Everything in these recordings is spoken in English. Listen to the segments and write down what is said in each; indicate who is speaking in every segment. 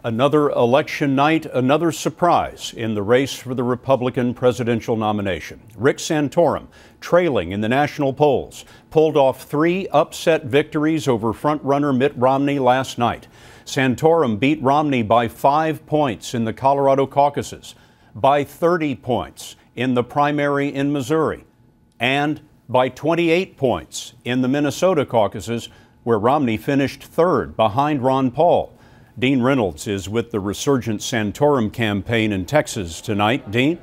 Speaker 1: Another election night, another surprise in the race for the Republican presidential nomination. Rick Santorum, trailing in the national polls, pulled off 3 upset victories over frontrunner Mitt Romney last night. Santorum beat Romney by 5 points in the Colorado caucuses, by 30 points in the primary in Missouri, and by 28 points in the Minnesota caucuses, where Romney finished 3rd behind Ron Paul. Dean Reynolds is with the resurgent Santorum campaign in Texas tonight. Dean?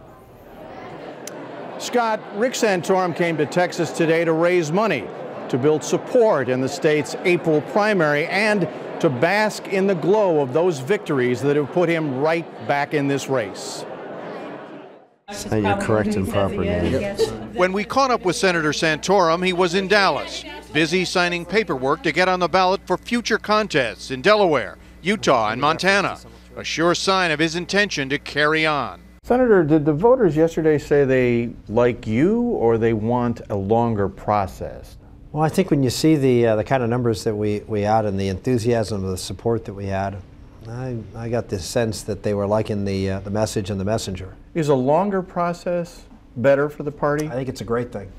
Speaker 2: Scott, Rick Santorum came to Texas today to raise money, to build support in the state's April primary, and to bask in the glow of those victories that have put him right back in this race.
Speaker 3: You're correct in proper name.
Speaker 4: When we caught up with Senator Santorum, he was in Dallas, busy signing paperwork to get on the ballot for future contests in Delaware, Utah, and Montana, a sure sign of his intention to carry on.
Speaker 2: Senator, did the voters yesterday say they like you or they want a longer process?
Speaker 3: Well, I think when you see the kind of numbers that we had and the enthusiasm of the support that we had, I got the sense that they were liking the message and the messenger.
Speaker 2: Is a longer process better for the party?
Speaker 3: I think it's a great thing.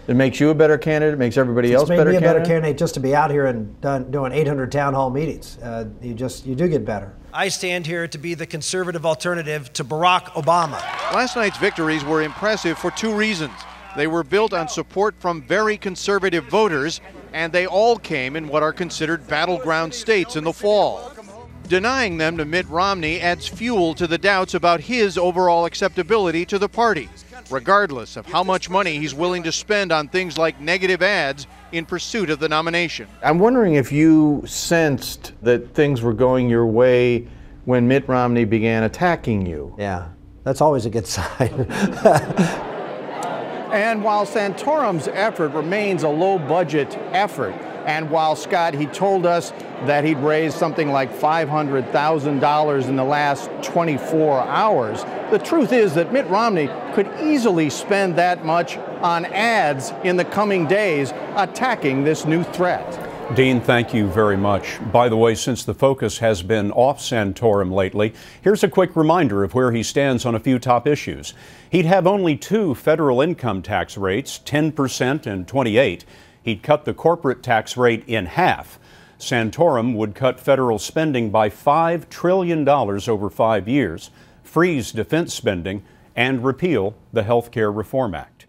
Speaker 2: It makes you a better candidate, makes everybody else better candidate?
Speaker 3: It's made me a better candidate just to be out here and doing 800 town hall meetings. You do get better.
Speaker 5: I stand here to be the conservative alternative to Barack Obama.
Speaker 4: Last night's victories were impressive for 2 reasons. They were built on support from very conservative voters, and they all came in what are considered battleground states in the fall. Denying them to Mitt Romney adds fuel to the doubts about his overall acceptability to the party, regardless of how much money he's willing to spend on things like negative ads in pursuit of the nomination.
Speaker 2: I'm wondering if you sensed that things were going your way when Mitt Romney began attacking you.
Speaker 3: Yeah, that's always a good sign.
Speaker 2: And while Santorum's effort remains a low-budget effort, and while, Scott, he told us that he'd raised something like $500,000 in the last 24 hours, the truth is that Mitt Romney could easily spend that much on ads in the coming days attacking this new threat.
Speaker 1: Dean, thank you very much. By the way, since the focus has been off Santorum lately, here's a quick reminder of where he stands on a few top issues. He'd have only 2 federal income tax rates, 10% and 28%. He'd cut the corporate tax rate in half. Santorum would cut federal spending by $5 trillion over 5 years, freeze defense spending, and repeal the Health Care Reform Act.